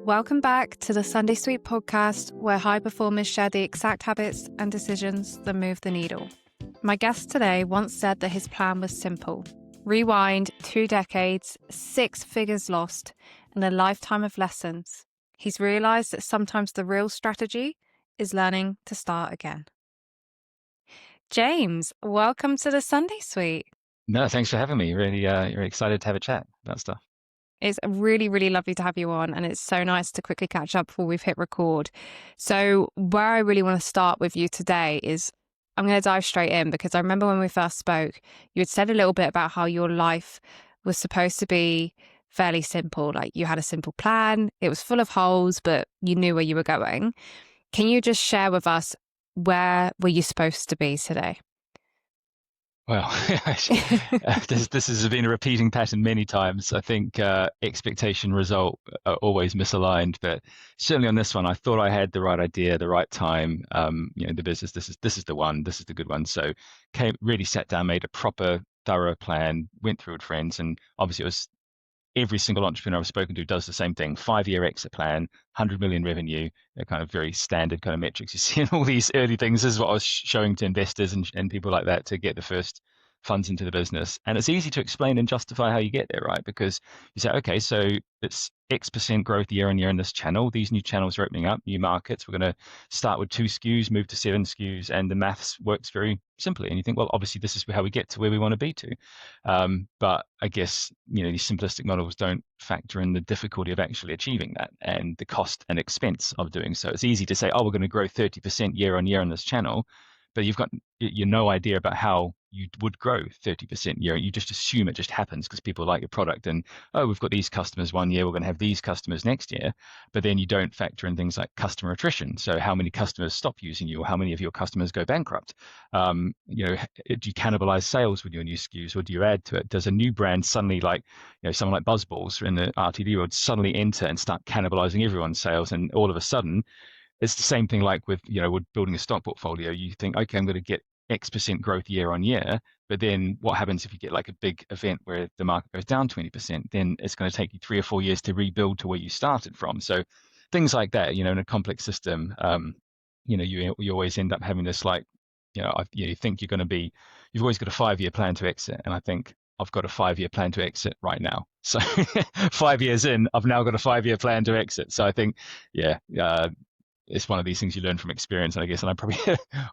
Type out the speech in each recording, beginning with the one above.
Welcome back to the Sunday Sweet podcast, where high performers share the exact habits and decisions that move the needle. My guest today once said that his plan was simple. Rewind 2 decades, 6 figures lost, and a lifetime of lessons. He's realized that sometimes the real strategy is learning to start again. James, welcome to the Sunday Sweet. No, thanks for having me. Really excited to have a chat about stuff. It's really, really lovely to have you on, and it's so nice to quickly catch up before we've hit record. So where I really want to start with you today is I'm going to dive straight in, because I remember when we first spoke, you had said a little bit about how your life was supposed to be fairly simple. Like, you had a simple plan, it was full of holes, but you knew where you were going. Can you just share with us, where were you supposed to be today? Well, this has been a repeating pattern many times. I think expectation result are always misaligned, but certainly on this one, I thought I had the right idea, the right time. The business, this is the one, this is the good one. So really sat down, made a proper, thorough plan, went through with friends, and obviously it was every single entrepreneur I've spoken to does the same thing. 5-year exit plan, 100 million revenue, they're kind of very standard kind of metrics you see in all these early things. This is what I was showing to investors and people like that to get the first funds into the business. And it's easy to explain and justify how you get there, right? Because you say, okay, so it's X% growth year on year in this channel. These new channels are opening up, new markets. We're going to start with 2 SKUs, move to 7 SKUs, and the maths works very simply. And you think, well, obviously this is how we get to where we want to be to. But I guess, these simplistic models don't factor in the difficulty of actually achieving that and the cost and expense of doing so. It's easy to say, oh, we're going to grow 30% year on year in this channel, but you've got no idea about how you would grow 30% year. You just assume it just happens because people like your product, and we've got these customers one year, we're going to have these customers next year. But then you don't factor in things like customer attrition. So how many customers stop using you, or how many of your customers go bankrupt? Do you cannibalize sales with your new SKUs, or do you add to it? Does a new brand suddenly, like someone like Buzzballs in the RTD world, suddenly enter and start cannibalizing everyone's sales, and all of a sudden it's the same thing like with building a stock portfolio. You think, okay, I'm going to get X% growth year on year, but then what happens if you get like a big event where the market goes down 20%? Then it's going to take you 3 or 4 years to rebuild to where you started from. So things like that, in a complex system, you always end up having this, like, you think you've always got a 5-year plan to exit, and I think I've got a 5-year plan to exit right now. So 5 years in, I've now got a 5-year plan to exit. So I think, it's one of these things you learn from experience, and I guess, and I probably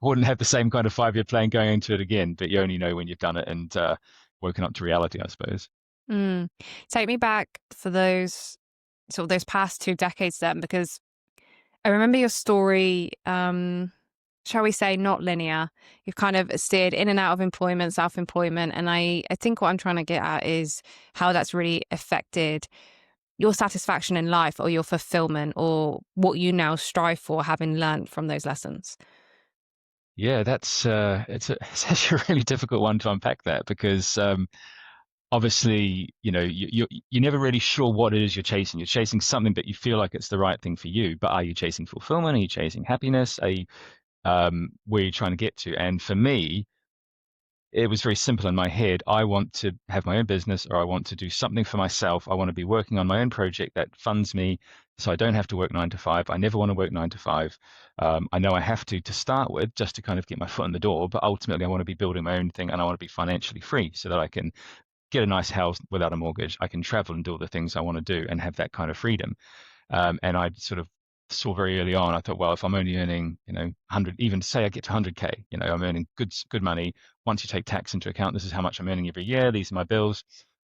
wouldn't have the same kind of 5-year plan going into it again, but you only know when you've done it and woken up to reality, I suppose. Take me back for those past 2 decades then, because I remember your story, shall we say, not linear. You've kind of steered in and out of employment, self-employment, and I think what I'm trying to get at is how that's really affected your satisfaction in life, or your fulfillment, or what you now strive for, having learned from those lessons. Yeah, that's it's actually a really difficult one to unpack, that, because obviously, you're never really sure what it is you're chasing. You're chasing something, but you feel like it's the right thing for you. But are you chasing fulfillment? Are you chasing happiness? Where are you trying to get to? And for me, it was very simple in my head. I want to have my own business, or I want to do something for myself. I want to be working on my own project that funds me, so I don't have to work 9 to 5. I never want to work 9 to 5. I know I have to start with, just to kind of get my foot in the door, but ultimately I want to be building my own thing, and I want to be financially free so that I can get a nice house without a mortgage. I can travel and do all the things I want to do and have that kind of freedom. And I sort of saw very early on, I thought, well, if I'm only earning, 100, even say I get to 100K, I'm earning good money. Once you take tax into account, this is how much I'm earning every year. These are my bills.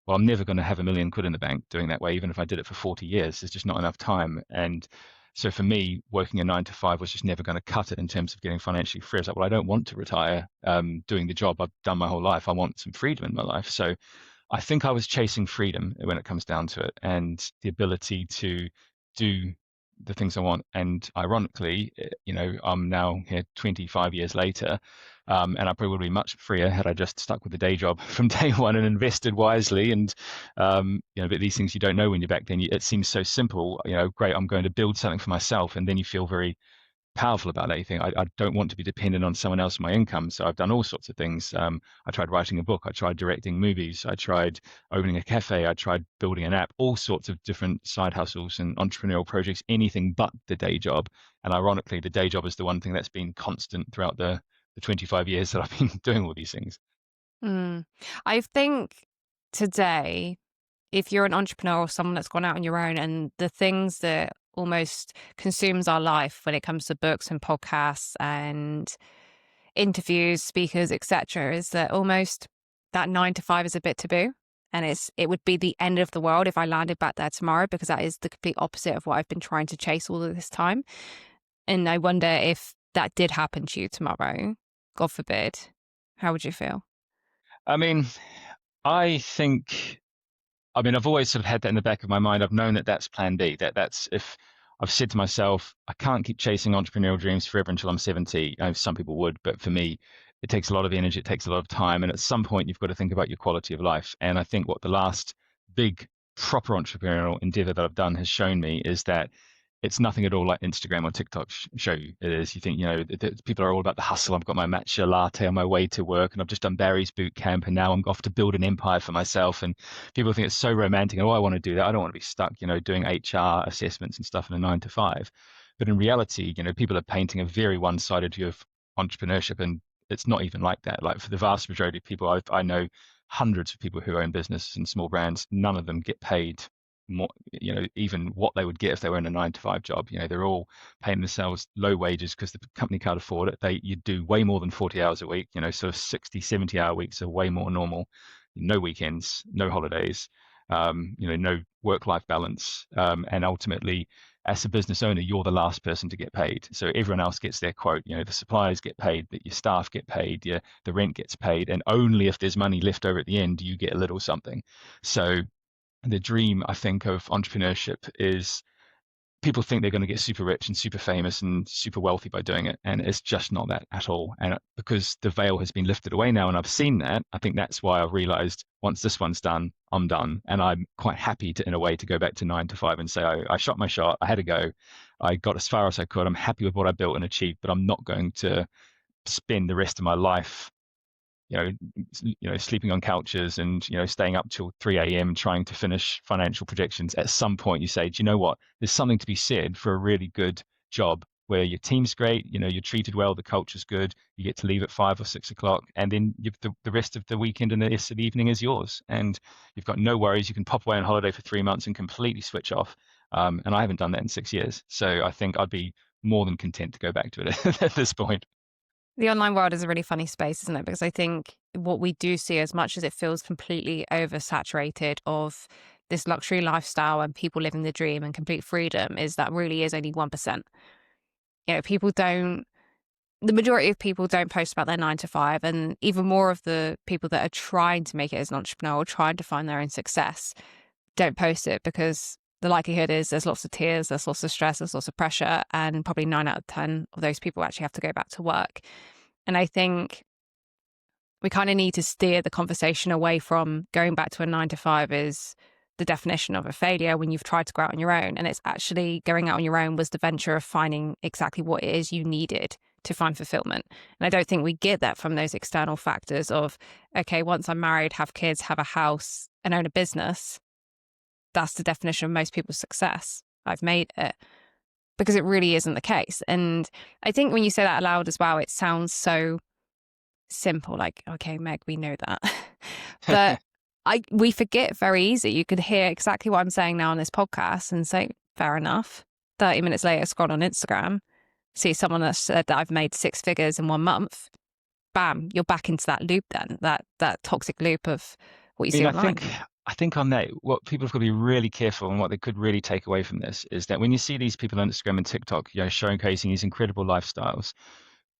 Well, I'm never going to have £1 million in the bank doing that way, even if I did it for 40 years. There's just not enough time. And so for me, working a 9 to 5 was just never going to cut it in terms of getting financially free. I was like, well, I don't want to retire doing the job I've done my whole life. I want some freedom in my life. So I think I was chasing freedom when it comes down to it, and the ability to do the things I want. And ironically, I'm now here 25 years later, and I probably would be much freer had I just stuck with the day job from day one and invested wisely. And but these things you don't know when you're back then. It seems so simple. Great, I'm going to build something for myself, and then you feel very powerful about that. You think, I don't want to be dependent on someone else for my income. So I've done all sorts of things. I tried writing a book. I tried directing movies. I tried opening a cafe. I tried building an app, all sorts of different side hustles and entrepreneurial projects, anything but the day job. And ironically, the day job is the one thing that's been constant throughout the 25 years that I've been doing all these things. Mm. I think today, if you're an entrepreneur or someone that's gone out on your own, and the things that almost consumes our life when it comes to books and podcasts and interviews, speakers, etc., is that almost that 9 to 5 is a bit taboo. And it would be the end of the world if I landed back there tomorrow, because that is the complete opposite of what I've been trying to chase all of this time. And I wonder if that did happen to you tomorrow, God forbid, how would you feel? I mean, I think I mean, I've always sort of had that in the back of my mind. I've known that that's plan B. That's if I've said to myself, I can't keep chasing entrepreneurial dreams forever until I'm 70. I know some people would, but for me, it takes a lot of energy. It takes a lot of time. And at some point, you've got to think about your quality of life. And I think what the last big proper entrepreneurial endeavor that I've done has shown me is that it's nothing at all like Instagram or TikTok show you it is. You think, people are all about the hustle. I've got my matcha latte on my way to work, and I've just done Barry's boot camp, and now I'm off to build an empire for myself. And people think it's so romantic. Oh, I want to do that. I don't want to be stuck, doing HR assessments and stuff in a 9 to 5. But in reality, people are painting a very one-sided view of entrepreneurship, and it's not even like that. Like for the vast majority of people, I know hundreds of people who own businesses and small brands. None of them get paid more, even what they would get if they were in a 9 to 5 job. They're all paying themselves low wages because the company can't afford it. You do way more than 40 hours a week, sort of 60, 70-hour weeks are way more normal. No weekends, no holidays, no work-life balance. And ultimately, as a business owner, you're the last person to get paid. So everyone else gets their quote. The suppliers get paid, that your staff get paid, the rent gets paid, and only if there's money left over at the end do you get a little something. So the dream, I think, of entrepreneurship is people think they're going to get super rich and super famous and super wealthy by doing it. And it's just not that at all. And because the veil has been lifted away now and I've seen that, I think that's why I've realized once this one's done, I'm done. And I'm quite happy to, in a way, to go back to 9 to 5 and say, I shot my shot. I had to go. I got as far as I could. I'm happy with what I built and achieved, but I'm not going to spend the rest of my life sleeping on couches and, staying up till 3 a.m. trying to finish financial projections. At some point you say, do you know what? There's something to be said for a really good job where your team's great, you're treated well, the culture's good, you get to leave at 5 or 6 o'clock, and then the rest of the weekend and the rest of the evening is yours. And you've got no worries. You can pop away on holiday for 3 months and completely switch off. And I haven't done that in 6 years. So I think I'd be more than content to go back to it at this point. The online world is a really funny space, isn't it? Because I think what we do see, as much as it feels completely oversaturated of this luxury lifestyle and people living the dream and complete freedom, is that really is only 1%. The majority of people don't post about their 9 to 5. And even more of the people that are trying to make it as an entrepreneur or trying to find their own success don't post it, because the likelihood is there's lots of tears, there's lots of stress, there's lots of pressure, and probably 9 out of 10 of those people actually have to go back to work. And I think we kind of need to steer the conversation away from going back to a 9 to 5 is the definition of a failure when you've tried to go out on your own. And it's actually going out on your own was the venture of finding exactly what it is you needed to find fulfillment. And I don't think we get that from those external factors of, okay, once I'm married, have kids, have a house, and own a business, that's the definition of most people's success. I've made it. Because it really isn't the case. And I think when you say that aloud as well, it sounds so simple, like, okay, Meg, we know that. But we forget very easy. You could hear exactly what I'm saying now on this podcast and say, fair enough. 30 minutes later, scroll on Instagram, see someone that said that I've made 6 figures in 1 month. Bam, you're back into that loop then, that toxic loop of what you see online. I think on that, what people have got to be really careful and what they could really take away from this is that when you see these people on Instagram and TikTok, showcasing these incredible lifestyles,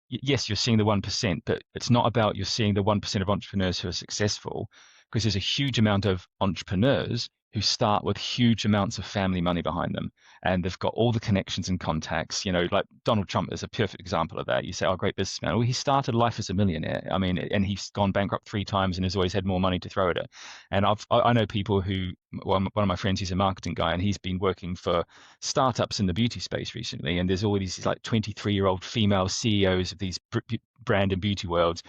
yes, you're seeing the 1%, but it's not about you're seeing the 1% of entrepreneurs who are successful, because there's a huge amount of entrepreneurs who start with huge amounts of family money behind them, and they've got all the connections and contacts. Like Donald Trump is a perfect example of that. You say, oh, great businessman. Well, he started life as a millionaire. I mean, and he's gone bankrupt 3 times and has always had more money to throw at it. And I know people who, well, one of my friends, he's a marketing guy, and he's been working for startups in the beauty space recently. And there's all these like 23-year-old female CEOs of these brand and beauty worlds,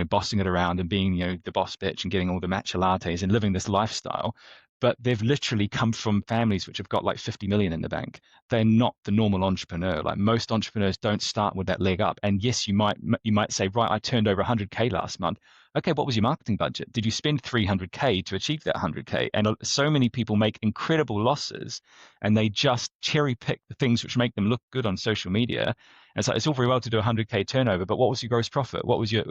bossing it around and being, the boss bitch and getting all the matcha lattes and living this lifestyle. But they've literally come from families which have got like 50 million in the bank. They're not the normal entrepreneur. Like most entrepreneurs don't start with that leg up. And yes, you might say, right, I turned over 100K last month. Okay, what was your marketing budget? Did you spend 300K to achieve that 100K? And so many people make incredible losses, and they just cherry pick the things which make them look good on social media. And so it's all very well to do 100K turnover, but what was your gross profit? What was your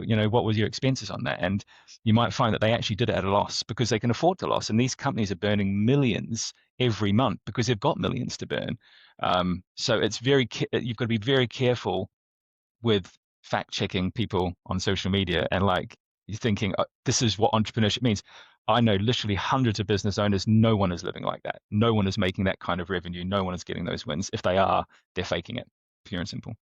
expenses on that? And you might find that they actually did it at a loss because they can afford to loss. And these companies are burning millions every month because they've got millions to burn. So you've got to be very careful with fact checking people on social media, and like you're thinking, this is what entrepreneurship means. I know literally hundreds of business owners. No one is living like that. No one is making that kind of revenue. No one is getting those wins. If they are, they're faking it, pure and simple.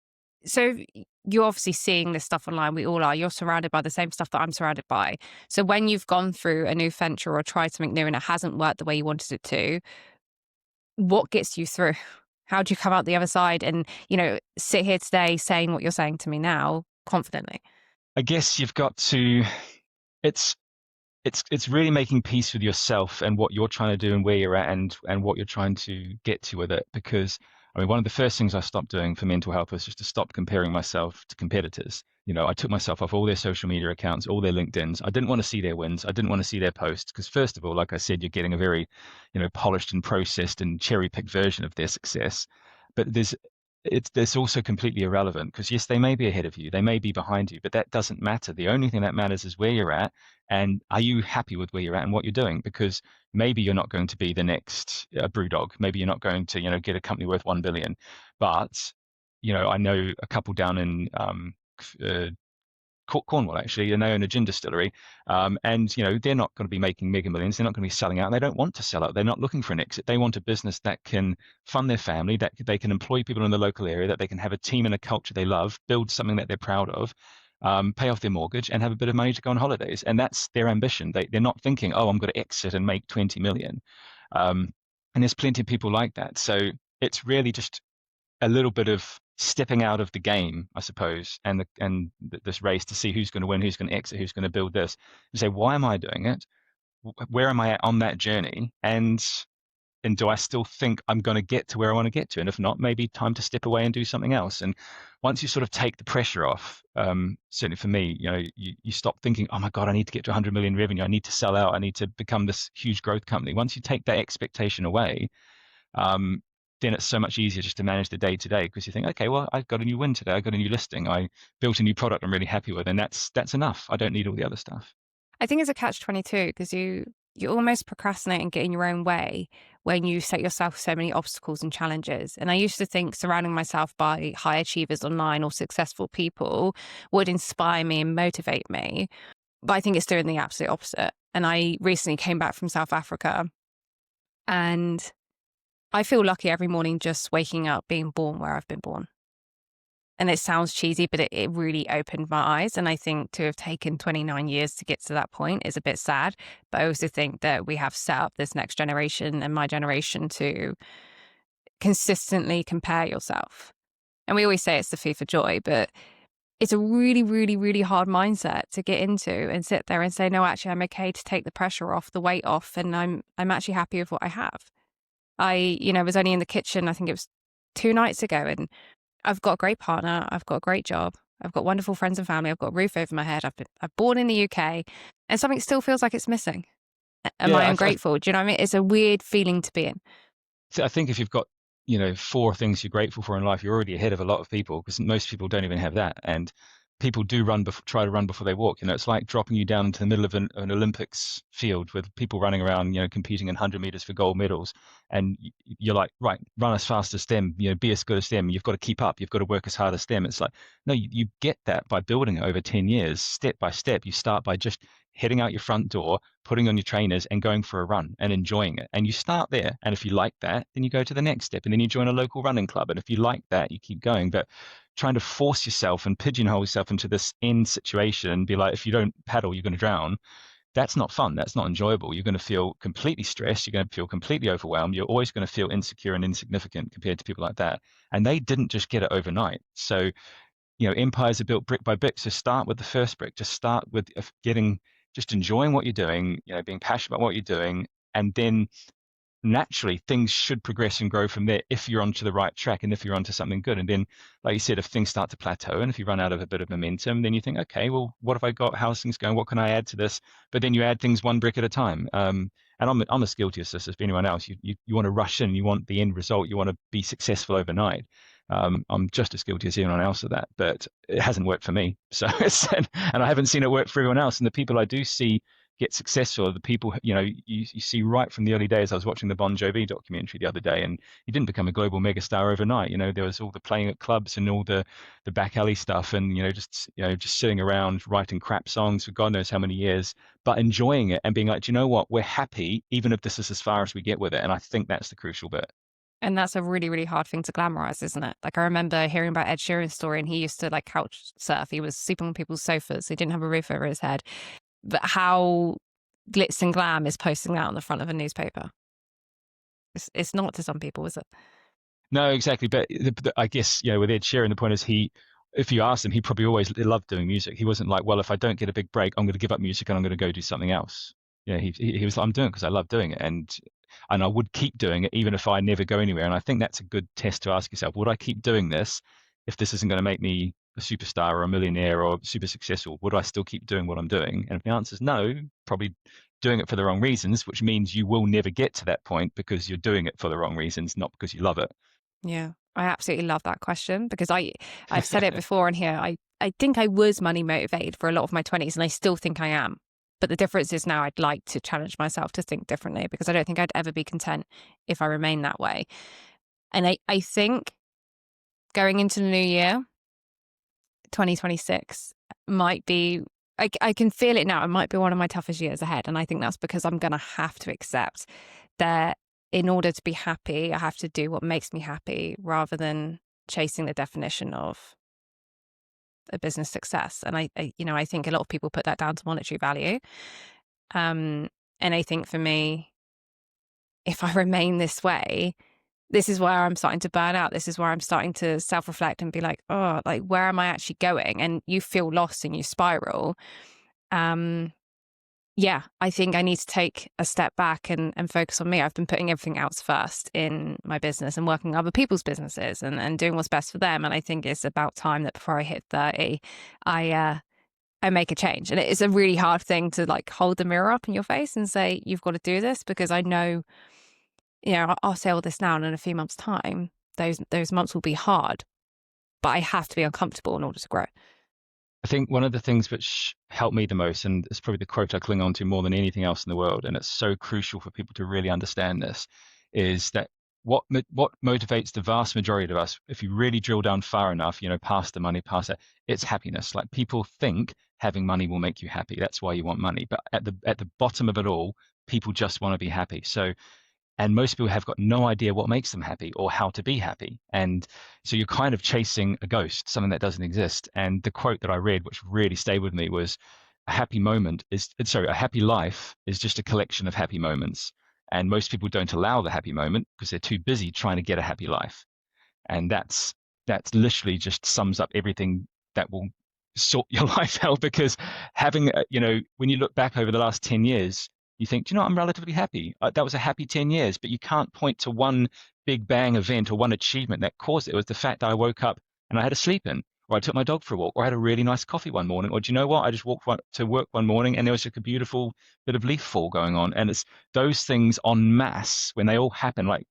So you're obviously seeing this stuff online. We all are. You're surrounded by the same stuff that I'm surrounded by. So when you've gone through a new venture or tried something new and it hasn't worked the way you wanted it to, what gets you through? How do you come out the other side and, sit here today saying what you're saying to me now confidently? I guess you've got to, it's really making peace with yourself and what you're trying to do and where you're at and what you're trying to get to with it. Because I mean, one of the first things I stopped doing for mental health was just to stop comparing myself to competitors. I took myself off all their social media accounts, all their LinkedIn's. I didn't want to see their wins. I didn't want to see their posts because, first of all, like I said, you're getting a very, polished and processed and cherry-picked version of their success. But it's also completely irrelevant because yes, they may be ahead of you, they may be behind you, but that doesn't matter. The only thing that matters is where you're at, and are you happy with where you're at and what you're doing? Because maybe you're not going to be the next Brewdog. Maybe you're not going to, get a company worth 1 billion. But, I know a couple down in uh, Cornwall actually, and they own a gin distillery. And they're not going to be making mega millions. They're not going to be selling out. They don't want to sell out. They're not looking for an exit. They want a business that can fund their family, that they can employ people in the local area, that they can have a team and a culture they love, build something that they're proud of, pay off their mortgage, and have a bit of money to go on holidays. And that's their ambition. They're not thinking, oh, I'm going to exit and make 20 million. And there's plenty of people like that. So it's really just a little bit of stepping out of the game, I suppose, and this race to see who's going to win, who's going to exit, who's going to build this, and say, why am I doing it? Where am I at on that journey? And do I still think I'm going to get to where I want to get to? And if not, maybe time to step away and do something else. And once you sort of take the pressure off, certainly for me, you stop thinking, oh my God, I need to get to 100 million revenue. I need to sell out. I need to become this huge growth company. Once you take that expectation away, then it's so much easier just to manage the day to day because you think, okay, well, I've got a new win today. I got a new listing. I built a new product I'm really happy with, and that's enough. I don't need all the other stuff. I think it's a catch-22 because you almost procrastinate and get in your own way when you set yourself so many obstacles and challenges. And I used to think surrounding myself by high achievers online or successful people would inspire me and motivate me. But I think it's doing the absolute opposite. And I recently came back from South Africa, and I feel lucky every morning just waking up, being born where I've been born. And it sounds cheesy, but it really opened my eyes. And I think to have taken 29 years to get to that point is a bit sad. But I also think that we have set up this next generation and my generation to consistently compare yourself. And we always say it's the thief of joy, but it's a really, really, really hard mindset to get into and sit there and say, no, actually, I'm okay to take the pressure off, the weight off, and I'm actually happy with what I have. I was only in the kitchen, I think it was 2 nights ago, and I've got a great partner. I've got a great job. I've got wonderful friends and family. I've got a roof over my head. I'm born in the UK, and something still feels like it's missing. Am I ungrateful? Do you know what I mean? It's a weird feeling to be in. I think if you've got, 4 things you're grateful for in life, you're already ahead of a lot of people because most people don't even have that. And people do try to run before they walk. It's like dropping you down into the middle of an Olympics field with people running around, competing in 100 meters for gold medals. And you're like, right, run as fast as them, be as good as them. You've got to keep up. You've got to work as hard as them. It's like, no, you get that by building it over 10 years, step by step. You start by just heading out your front door, putting on your trainers and going for a run and enjoying it. And you start there. And if you like that, then you go to the next step and then you join a local running club. And if you like that, you keep going. But trying to force yourself and pigeonhole yourself into this end situation and be like, if you don't paddle, you're going to drown. That's not fun. That's not enjoyable. You're going to feel completely stressed. You're going to feel completely overwhelmed. You're always going to feel insecure and insignificant compared to people like that. And they didn't just get it overnight. So, empires are built brick by brick. So start with the first brick. Just start with just enjoying what you're doing, being passionate about what you're doing. And then naturally things should progress and grow from there if you're onto the right track and if you're onto something good. And then, like you said, if things start to plateau and if you run out of a bit of momentum, then you think, okay, well, what have I got? How's things going? What can I add to this? But then you add things one brick at a time. And I'm as guilty as this as anyone else. You want to rush in, you want the end result, you want to be successful overnight. I'm just as guilty as anyone else of that, but it hasn't worked for me. So, and I haven't seen it work for everyone else. And the people I do see get successful are the people, you see right from the early days. I was watching the Bon Jovi documentary the other day, and he didn't become a global megastar overnight. There was all the playing at clubs and all the back alley stuff, and just sitting around writing crap songs for God knows how many years, but enjoying it and being like, do you know what? We're happy, even if this is as far as we get with it. And I think that's the crucial bit. And that's a really, really hard thing to glamorize, isn't it? Like, I remember hearing about Ed Sheeran's story, and he used to like couch surf. He was sleeping on people's sofas. He didn't have a roof over his head. But how glitz and glam is posting that on the front of a newspaper? It's not to some people, is it? No, exactly. But I guess, with Ed Sheeran, the point is if you ask him, he probably always loved doing music. He wasn't like, well, if I don't get a big break, I'm going to give up music and I'm going to go do something else. He was like, I'm doing it because I love doing it. And I would keep doing it even if I never go anywhere. And I think that's a good test to ask yourself, would I keep doing this if this isn't going to make me a superstar or a millionaire or super successful? Would I still keep doing what I'm doing? And if the answer is no, probably doing it for the wrong reasons, which means you will never get to that point because you're doing it for the wrong reasons, not because you love it. Yeah, I absolutely love that question, because I've said it before in here. I think I was money motivated for a lot of my 20s, and I still think I am. But the difference is now I'd like to challenge myself to think differently, because I don't think I'd ever be content if I remain that way. And I think going into the new year, 2026 might be, I can feel it now. It might be one of my toughest years ahead. And I think that's because I'm going to have to accept that in order to be happy, I have to do what makes me happy rather than chasing the definition of a business success. And I think a lot of people put that down to monetary value. And I think for me, if I remain this way, this is where I'm starting to burn out. This is where I'm starting to self-reflect and be like, oh, like, where am I actually going? And you feel lost and you spiral. Yeah, I think I need to take a step back and focus on me. I've been putting everything else first in my business and working other people's businesses and doing what's best for them. And I think it's about time that before I hit 30, I make a change. And it's a really hard thing to like hold the mirror up in your face and say, you've got to do this, because I know, I'll say all this now, and in a few months' time, those months will be hard, but I have to be uncomfortable in order to grow. I think one of the things which helped me the most, and it's probably the quote I cling on to more than anything else in the world, and it's so crucial for people to really understand this, is that what motivates the vast majority of us, if you really drill down far enough, past the money, past that, it's happiness. Like, people think having money will make you happy. That's why you want money. But at the bottom of it all, people just want to be happy. And most people have got no idea what makes them happy or how to be happy. And so you're kind of chasing a ghost, something that doesn't exist. And the quote that I read, which really stayed with me, was a happy life is just a collection of happy moments. And most people don't allow the happy moment because they're too busy trying to get a happy life. And that's literally just sums up everything that will sort your life out, because having, when you look back over the last 10 years, you think, do you know what? I'm relatively happy. That was a happy 10 years, but you can't point to one big bang event or one achievement that caused it. It was the fact that I woke up and I had a sleep in, or I took my dog for a walk, or I had a really nice coffee one morning, or do you know what? I just walked to work one morning and there was like a beautiful bit of leaf fall going on. And it's those things en masse, when they all happen, like,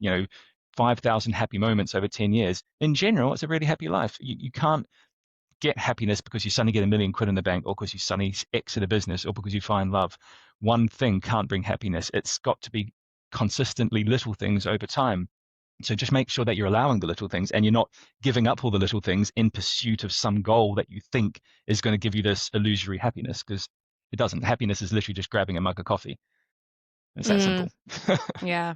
5,000 happy moments over 10 years. In general, it's a really happy life. You can't get happiness because you suddenly get £1 million in the bank, or because you suddenly exit a business, or because you find love. One thing can't bring happiness. It's got to be consistently little things over time. So just make sure that you're allowing the little things and you're not giving up all the little things in pursuit of some goal that you think is going to give you this illusory happiness. Because It doesn't. Happiness is literally just grabbing a mug of coffee. It's that Mm, simple. yeah.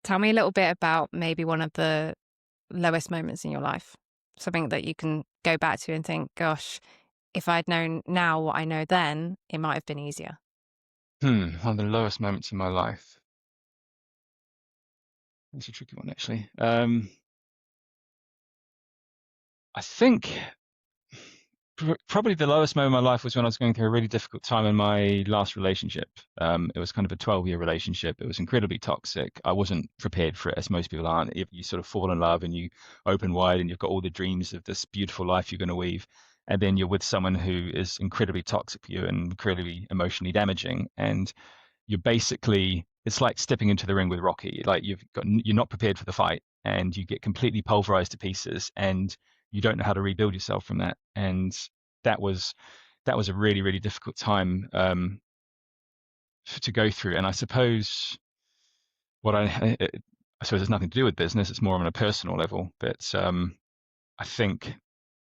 Tell me a little bit about maybe one of the lowest moments in your life, something that you can go back to and think, gosh, if I'd known now what I know then, it might have been easier. One of the lowest moments in my life. That's a tricky one, actually. I think probably the lowest moment in my life was when I was going through a really difficult time in my last relationship. It was kind of a 12-year relationship. It was incredibly toxic. I wasn't prepared for it, as most people aren't. If you sort of fall in love and you open wide and you've got all the dreams of this beautiful life you're going to weave, and then you're with someone who is incredibly toxic for you and incredibly emotionally damaging, and you're basically, it's like stepping into the ring with Rocky. Like you're not prepared for the fight, and you get completely pulverized to pieces, and you don't know how to rebuild yourself from that. And that was that was a really, really difficult time to go through. And I suppose what I suppose it's nothing to do with business. It's more on a personal level. But I think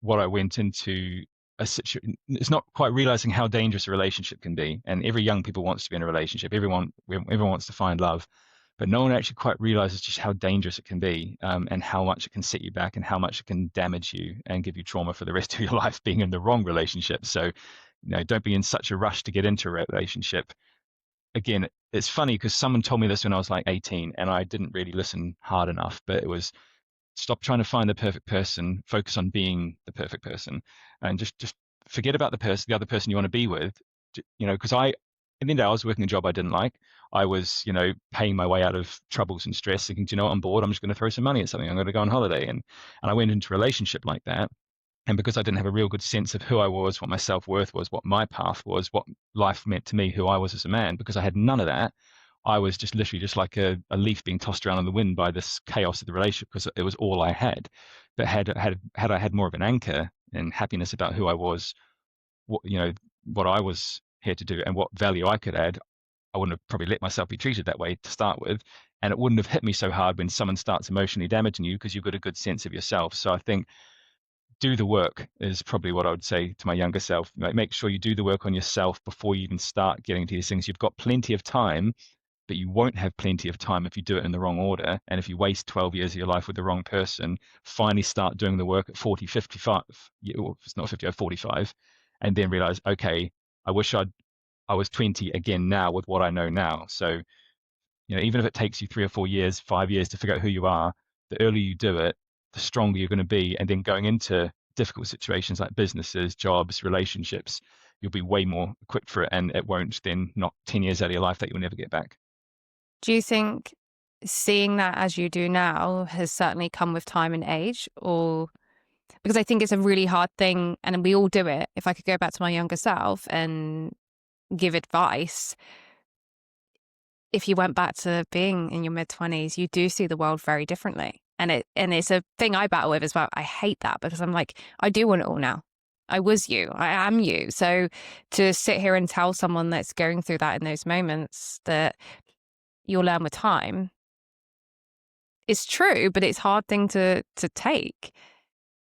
what I went into a situation, it's not quite realizing how dangerous a relationship can be. And every young people wants to be in a relationship. Everyone wants to find love, but no one actually quite realizes just how dangerous it can be, and how much it can set you back and how much it can damage you and give you trauma for the rest of your life being in the wrong relationship. So, don't be in such a rush to get into a relationship. Again, it's funny because someone told me this when I was like 18 and I didn't really listen hard enough, but it was stop trying to find the perfect person, focus on being the perfect person, and just forget about the other person you want to be with. Because in the end, I was working a job I didn't like. I was, paying my way out of troubles and stress, thinking, do you know what, I'm bored. I'm just going to throw some money at something. I'm going to go on holiday, and I went into a relationship like that. And because I didn't have a real good sense of who I was, what my self-worth was, what my path was, what life meant to me, who I was as a man, because I had none of that, I was just literally just like a leaf being tossed around in the wind by this chaos of the relationship because it was all I had. But had I had more of an anchor and happiness about who I was, what I was here to do and what value I could add, I wouldn't have probably let myself be treated that way to start with. And it wouldn't have hit me so hard when someone starts emotionally damaging you because you've got a good sense of yourself. So I think do the work is probably what I would say to my younger self. Like, make sure you do the work on yourself before you even start getting to these things. You've got plenty of time, but you won't have plenty of time if you do it in the wrong order. And if you waste 12 years of your life with the wrong person, finally start doing the work at 40, 55, or if it's not 50, 45, and then realize, okay, I wish I was 20 again now with what I know now. So, even if it takes you 3 or 4 years, 5 years to figure out who you are, the earlier you do it, the stronger you're going to be. And then going into difficult situations like businesses, jobs, relationships, you'll be way more equipped for it. And it won't then knock 10 years out of your life that you'll never get back. Do you think seeing that as you do now has certainly come with time and age, or because I think it's a really hard thing and we all do it. If I could go back to my younger self and give advice, if you went back to being in your mid-20s, you do see the world very differently. And it's a thing I battle with as well. I hate that because I'm like, I do want it all now. I was you. I am you. So to sit here and tell someone that's going through that in those moments that you'll learn with time, it's true, but it's a hard thing to take.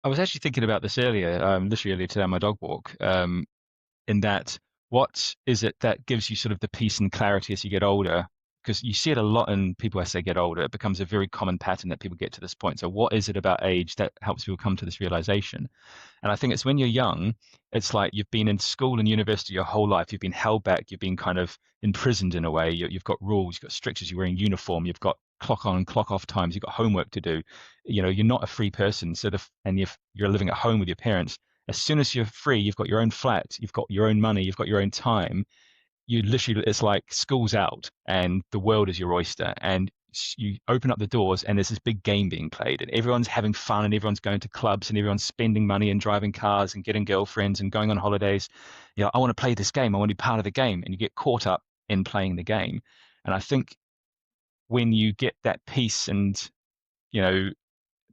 I was actually thinking about this earlier, literally earlier today on my dog walk, in that what is it that gives you sort of the peace and clarity as you get older? Because you see it a lot in people as they get older. It becomes a very common pattern that people get to this point. So what is it about age that helps people come to this realization? And I think it's when you're young, it's like you've been in school and university your whole life. You've been held back. You've been kind of imprisoned in a way. You've got rules, you've got strictures, you're wearing uniform, you've got clock on, clock off times, you've got homework to do. You're not a free person. And you're living at home with your parents. As soon as you're free, you've got your own flat, you've got your own money, you've got your own time. You literally, it's like school's out and the world is your oyster. And you open up the doors and there's this big game being played and everyone's having fun and everyone's going to clubs and everyone's spending money and driving cars and getting girlfriends and going on holidays. I want to play this game. I want to be part of the game. And you get caught up in playing the game. And I think when you get that peace and, you know,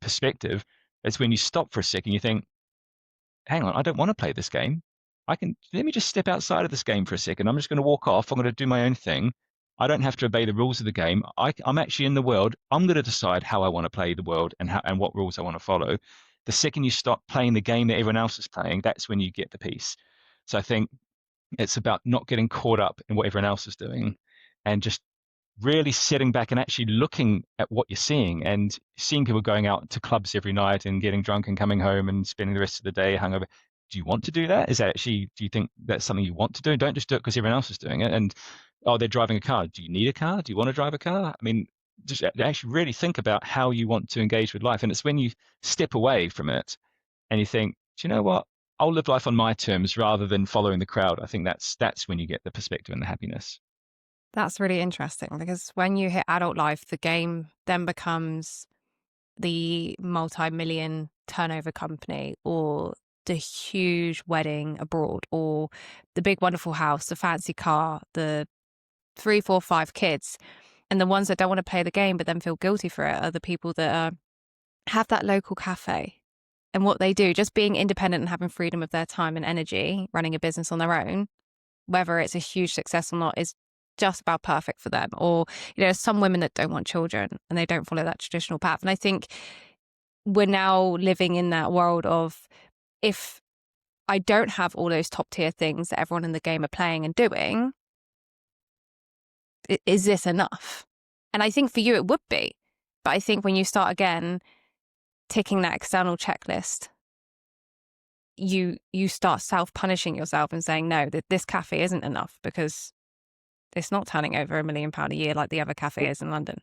perspective, it's when you stop for a second, you think, hang on, I don't want to play this game. Let me just step outside of this game for a second. I'm just going to walk off. I'm going to do my own thing. I don't have to obey the rules of the game. I'm actually in the world. I'm going to decide how I want to play the world and what rules I want to follow. The second you stop playing the game that everyone else is playing, that's when you get the peace. So I think It's about not getting caught up in what everyone else is doing and just really sitting back and actually looking at what you're seeing and seeing people going out to clubs every night and getting drunk and coming home and spending the rest of the day hungover. Do you want to do that? Is that actually, do you think that's something you want to do? Don't just do it because everyone else is doing it. And, oh, they're driving a car. Do you need a car? Do you want to drive a car? I mean, just actually really think about how you want to engage with life. And it's when you step away from it and you think, do you know what? I'll live life on my terms rather than following the crowd. I think that's when you get the perspective and the happiness. That's really interesting because when you hit adult life, the game then becomes the multi-million turnover company or the huge wedding abroad or the big wonderful house, the fancy car, the 3, 4, 5 kids. And the ones that don't want to play the game but then feel guilty for it are the people that have that local cafe. And what they do, just being independent and having freedom of their time and energy, running a business on their own, whether it's a huge success or not, is just about perfect for them. Or, some women that don't want children and they don't follow that traditional path. And I think we're now living in that world of, if I don't have all those top tier things that everyone in the game are playing and doing, is this enough? And I think for you it would be. But I think when you start again ticking that external checklist, you start self-punishing yourself and saying, no, that this cafe isn't enough because it's not turning over £1 million a year like the other cafe is in London.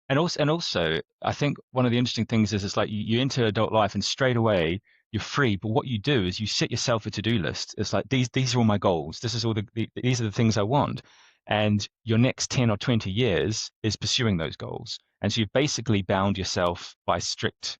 And also, I think one of the interesting things is it's like you enter adult life and straight away you're free. But what you do is you set yourself a to-do list. It's like these are all my goals. This is all these are the things I want. And your next 10 or 20 years is pursuing those goals. And so you've basically bound yourself by strict,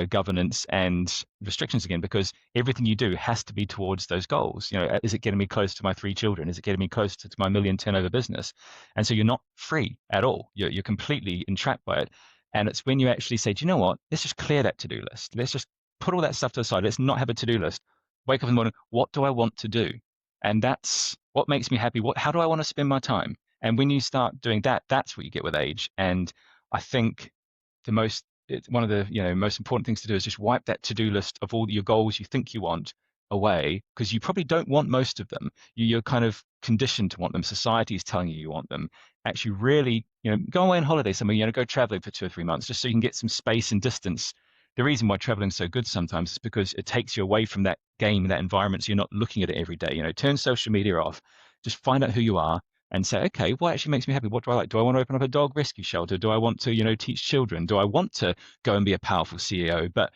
governance and restrictions again, because everything you do has to be towards those goals. Is it getting me close to my 3 children? Is it getting me close to my million turnover business? And so you're not free at all. You're completely entrapped by it. And it's when you actually say, do you know what? Let's just clear that to-do list. Let's just put all that stuff to the side. Let's not have a to-do list. Wake up in the morning. What do I want to do? And that's what makes me happy. How do I want to spend my time? And when you start doing that, that's what you get with age. And I think one of the most important things to do is just wipe that to-do list of all your goals you think you want away, because you probably don't want most of them. You're kind of conditioned to want them. Society is telling you want them. Actually, really, go away on holiday somewhere. Go traveling for 2 or 3 months just so you can get some space and distance. The reason why traveling is so good sometimes is because it takes you away from that game, that environment, so you're not looking at it every day. Turn social media off. Just find out who you are and say, okay, what actually makes me happy? What do I like? Do I want to open up a dog rescue shelter? Do I want to, teach children? Do I want to go and be a powerful CEO? But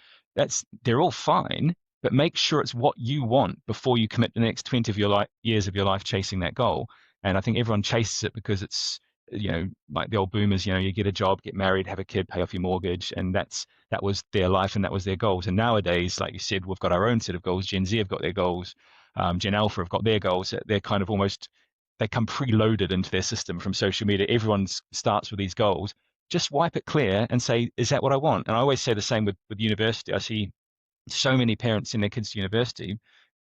they're all fine, but make sure it's what you want before you commit the next 20 of your years of your life chasing that goal. And I think everyone chases it because it's, like the old boomers, you get a job, get married, have a kid, pay off your mortgage. And that was their life and that was their goals. And nowadays, like you said, we've got our own set of goals. Gen Z have got their goals. Gen Alpha have got their goals. They're kind of almost, they come preloaded into their system from social media. Everyone starts with these goals. Just wipe it clear and say, is that what I want? And I always say the same with university. I see so many parents in their kids to university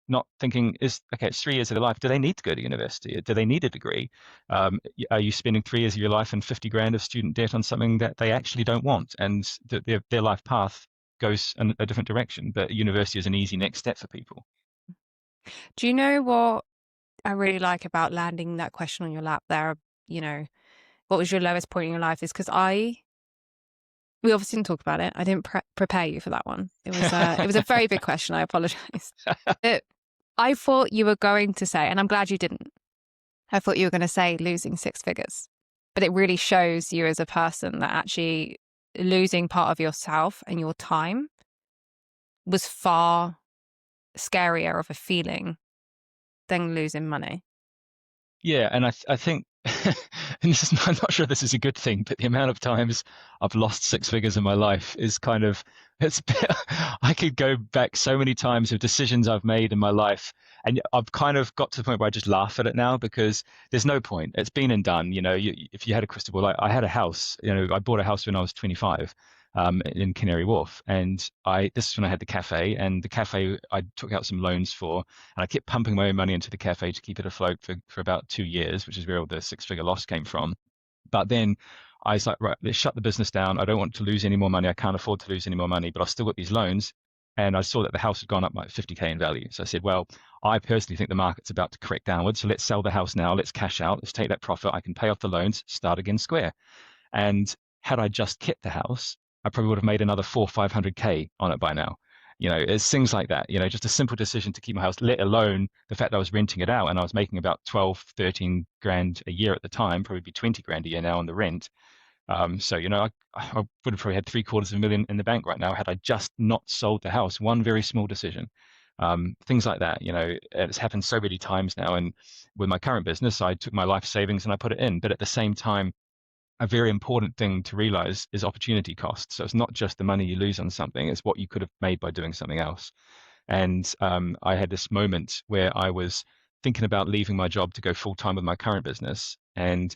not thinking, it's 3 years of their life. Do they need to go to university? Do they need a degree? Are you spending 3 years of your life and 50 grand of student debt on something that they actually don't want? And their life path goes in a different direction. But university is an easy next step for people. Do you know what I really like about landing that question on your lap there? What was your lowest point in your life? Is because we obviously didn't talk about it. I didn't prepare you for that one. It was a very big question. I apologize. I thought you were going to say, and I'm glad you didn't. I thought you were going to say losing 6 figures, but it really shows you as a person that actually losing part of yourself and your time was far scarier of a feeling than losing money. Yeah, and I think, and I'm not sure this is a good thing, but the amount of times I've lost 6 figures in my life is kind of, I could go back so many times of decisions I've made in my life, and I've kind of got to the point where I just laugh at it now because there's no point. It's been and done. If you had a crystal ball, I had a house. I bought a house when I was 25. In Canary Wharf, and this is when I had the cafe, and the cafe I took out some loans for, and I kept pumping my own money into the cafe to keep it afloat for about 2 years, which is where all the 6-figure loss came from. But then I was like, right, let's shut the business down. I don't want to lose any more money. I can't afford to lose any more money, but I've still got these loans. and I saw that the house had gone up like 50K in value. So I said, well, I personally think the market's about to correct downwards. So let's sell the house now. Let's cash out. Let's take that profit. I can pay off the loans, start again square. And had I just kept the house, I probably would have made another 500K on it by now. It's things like that. Just a simple decision to keep my house, let alone the fact that I was renting it out and I was making about 12, 13 grand a year at the time, probably be 20 grand a year now on the rent. So, I would have probably had $750,000 in the bank right now had I just not sold the house. One very small decision. Things like that, it's happened so many times now. And with my current business, I took my life savings and I put it in. But at the same time, a very important thing to realize is opportunity cost. So it's not just the money you lose on something, it's what you could have made by doing something else. And I had this moment where I was thinking about leaving my job to go full time with my current business. And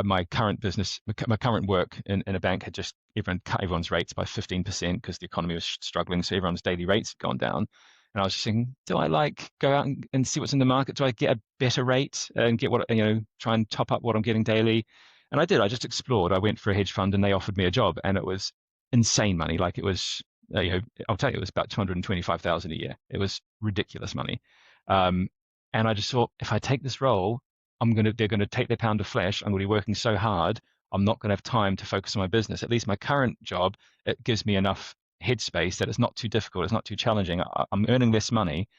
my current business, my current work in a bank had just everyone cut everyone's rates by 15% because the economy was struggling. So everyone's daily rates had gone down. And I was just thinking, do I go out and see what's in the market? Do I get a better rate and get try and top up what I'm getting daily? And I did. I just explored. I went for a hedge fund and they offered me a job, and it was insane money. Like it was, I'll tell you, it was about 225,000 a year. It was ridiculous money. Um, and I just thought, if I take this role, they're going to take their pound of flesh. I'm going to be working so hard. I'm not going to have time to focus on my business. At least my current job, it gives me enough headspace that it's not too difficult. It's not too challenging. I'm earning less money,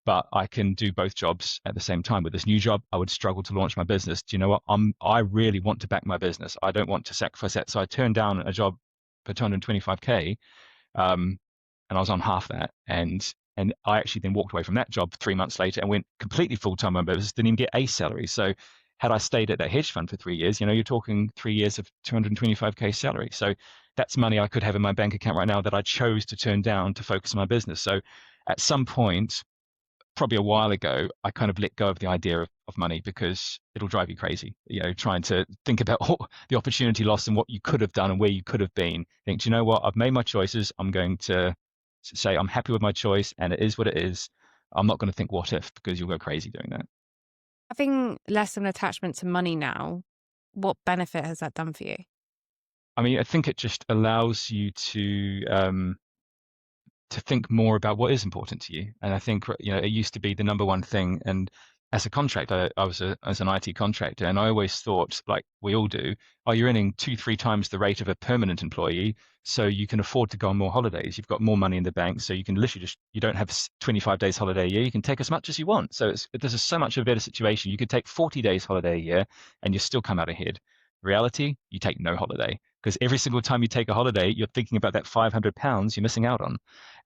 but I can do both jobs at the same time. With this new job, I would struggle to launch my business. Do you know what? I really want to back my business. I don't want to sacrifice that. So I turned down a job for 225K, and I was on half that. And I actually then walked away from that job 3 months later and went completely full time on my business. Didn't even get a salary. So had I stayed at that hedge fund for 3 years, you're talking 3 years of 225K salary. So that's money I could have in my bank account right now that I chose to turn down to focus on my business. So at some point, probably a while ago, I kind of let go of the idea of money because it'll drive you crazy. Trying to think about all the opportunity loss and what you could have done and where you could have been. Think, do you know what? I've made my choices. I'm going to say I'm happy with my choice and it is what it is. I'm not going to think what if, because you'll go crazy doing that. Having less of an attachment to money now, what benefit has that done for you? I mean, I think it just allows you to think more about what is important to you. And I think, it used to be the number one thing. And as a contractor, I was as an IT contractor, and I always thought, like we all do, oh, you're earning 2, 3 times the rate of a permanent employee, so you can afford to go on more holidays. You've got more money in the bank, so you can literally you don't have 25 days holiday a year. You can take as much as you want. So this is so much of a better situation. You could take 40 days holiday a year, and you still come out ahead. Reality, you take no holiday because every single time you take a holiday, you're thinking about that £500 you're missing out on.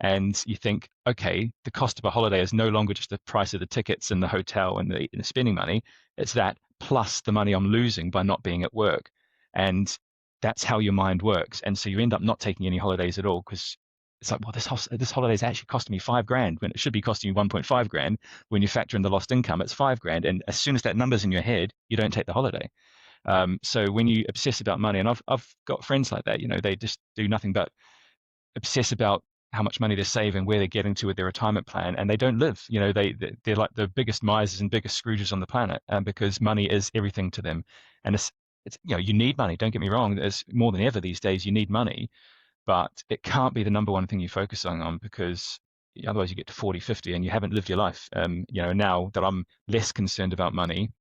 And you think, okay, the cost of a holiday is no longer just the price of the tickets and the hotel and the spending money. It's that plus the money I'm losing by not being at work. And that's how your mind works. And so you end up not taking any holidays at all because it's like, well, this holiday is actually costing me 5 grand when it should be costing you 1.5 grand. When you factor in the lost income, it's 5 grand. And as soon as that number's in your head, you don't take the holiday. So when you obsess about money, and I've got friends like that, they just do nothing but obsess about how much money they're saving, where they're getting to with their retirement plan, and they don't live. They're like the biggest misers and biggest Scrooges on the planet, because money is everything to them. And it's you need money. Don't get me wrong. There's more than ever these days. You need money, but it can't be the number one thing you're focusing on because otherwise you get to 40, 50 and you haven't lived your life. Now that I'm less concerned about money,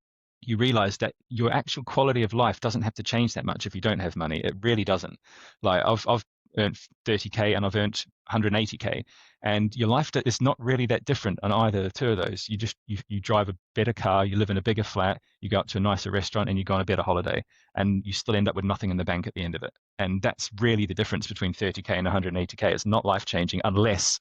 you realize that your actual quality of life doesn't have to change that much if you don't have money. It really doesn't. Like I've earned 30K and I've earned 180K, and your life is not really that different on either the two of those. You drive a better car, you live in a bigger flat, you go out to a nicer restaurant, and you go on a better holiday, and you still end up with nothing in the bank at the end of it. And that's really the difference between 30K and 180K. It's not life changing unless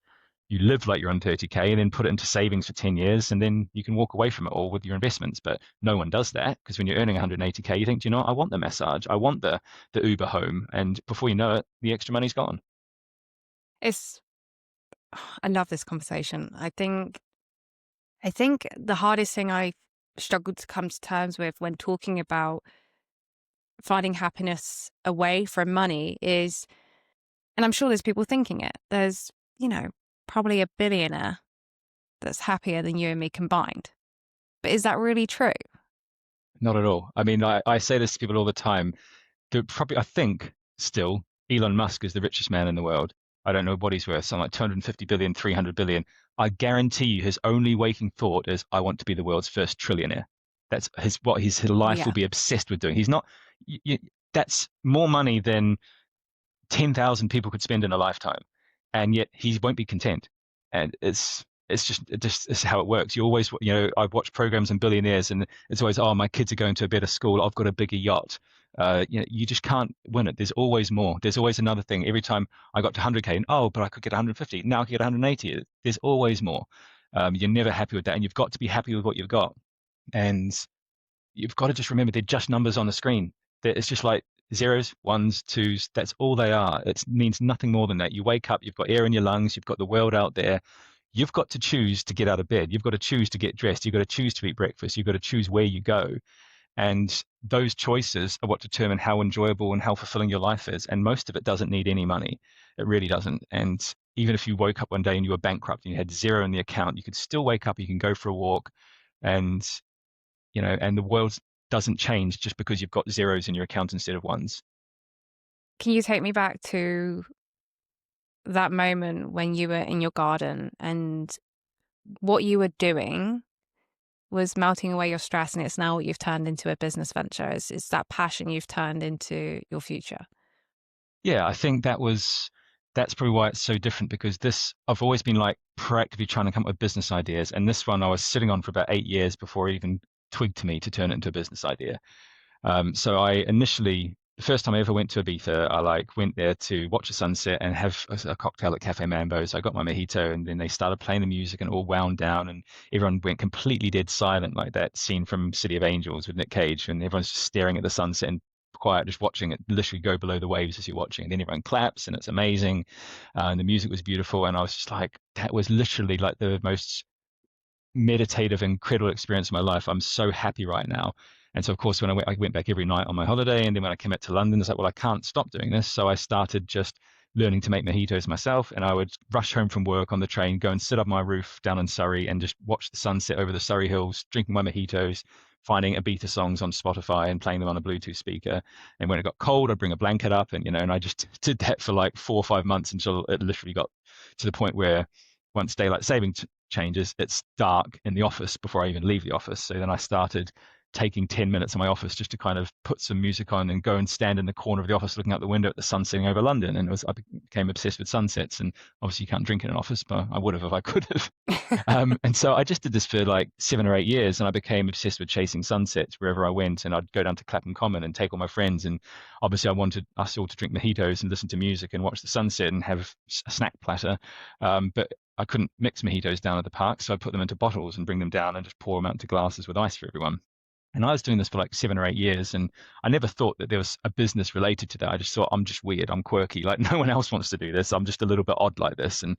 you live like you're on 30K and then put it into savings for 10 years and then you can walk away from it all with your investments. But no one does that because when you're earning 180K, you think, do you know what? I want the massage. I want the Uber home. And before you know it, the extra money's gone. I love this conversation. I think the hardest thing I've struggled to come to terms with when talking about finding happiness away from money is, and I'm sure there's people thinking it, there's, probably a billionaire that's happier than you and me combined. But is that really true? Not at all. I mean, I say this to people all the time. I think still Elon Musk is the richest man in the world. I don't know what he's worth, something like 250 billion, 300 billion. I guarantee you his only waking thought is, I want to be the world's first trillionaire. That's what his life will Yeah. be obsessed with doing. He's not, that's more money than 10,000 people could spend in a lifetime, and yet he won't be content. And it's just it's how it works. You always, I've watched programs on billionaires, and it's always, oh, my kids are going to a better school, I've got a bigger yacht. You just can't win it. There's always more. There's always another thing. Every time I got to 100K, and, oh, but I could get 150. Now I could get 180. There's always more. You're never happy with that, and you've got to be happy with what you've got. And you've got to just remember they're just numbers on the screen. It's just like zeros, ones, twos. That's all they are. It means nothing more than that. You wake up, you've got air in your lungs, you've got the world out there. You've got to choose to get out of bed. You've got to choose to get dressed. You've got to choose to eat breakfast. You've got to choose where you go. And those choices are what determine how enjoyable and how fulfilling your life is. And most of it doesn't need any money. It really doesn't. And even if you woke up one day and you were bankrupt and you had zero in the account, you could still wake up, you can go for a walk, and and the world doesn't change just because you've got zeros in your account instead of ones. Can you take me back to that moment when you were in your garden and what you were doing was melting away your stress, and it's now what you've turned into a business venture? It's that passion you've turned into your future. Yeah, I think that's probably why it's so different, because I've always been like proactively trying to come up with business ideas, and this one I was sitting on for about 8 years before it even twigged to me to turn it into a business idea. So I initially, the first time I ever went to Ibiza, I went there to watch the sunset and have a cocktail at Cafe Mambo. So I got my mojito, and then they started playing the music and it all wound down, and everyone went completely dead silent, like that scene from City of Angels with Nick Cage, and everyone's just staring at the sunset and quiet, just watching it literally go below the waves as you're watching. And then everyone claps and it's amazing. And the music was beautiful. And I was just like, that was literally like the most meditative, incredible experience of my life. I'm so happy right now. And so, of course, when I went back every night on my holiday, and then when I came back to London, it's like, well, I can't stop doing this. So I started just learning to make mojitos myself, and I would rush home from work on the train, go and sit up my roof down in Surrey, and just watch the sunset over the Surrey hills, drinking my mojitos, finding Ibiza songs on Spotify and playing them on a Bluetooth speaker. And when it got cold, I'd bring a blanket up, and I just did that for like 4 or 5 months until it literally got to the point where once daylight saving changes, it's dark in the office before I even leave the office. So then I started taking 10 minutes in my office just to kind of put some music on and go and stand in the corner of the office looking out the window at the sun setting over London. And I became obsessed with sunsets. And obviously you can't drink in an office, but I would have if I could have. And so I just did this for like 7 or 8 years, and I became obsessed with chasing sunsets wherever I went. And I'd go down to Clapham Common and take all my friends. And obviously I wanted us all to drink mojitos and listen to music and watch the sunset and have a snack platter. But I couldn't mix mojitos down at the park, so I put them into bottles and bring them down and just pour them out into glasses with ice for everyone. And I was doing this for like 7 or 8 years, and I never thought that there was a business related to that. I just thought, I'm just weird, I'm quirky, like no one else wants to do this. I'm just a little bit odd like this. And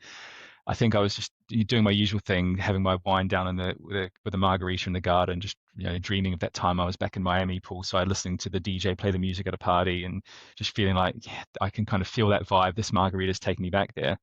I think I was just doing my usual thing, having my wine down in with a margarita in the garden, just dreaming of that time I was back in Miami poolside, listening to the DJ play the music at a party, and just feeling like, yeah, I can kind of feel that vibe. This margarita is taking me back there.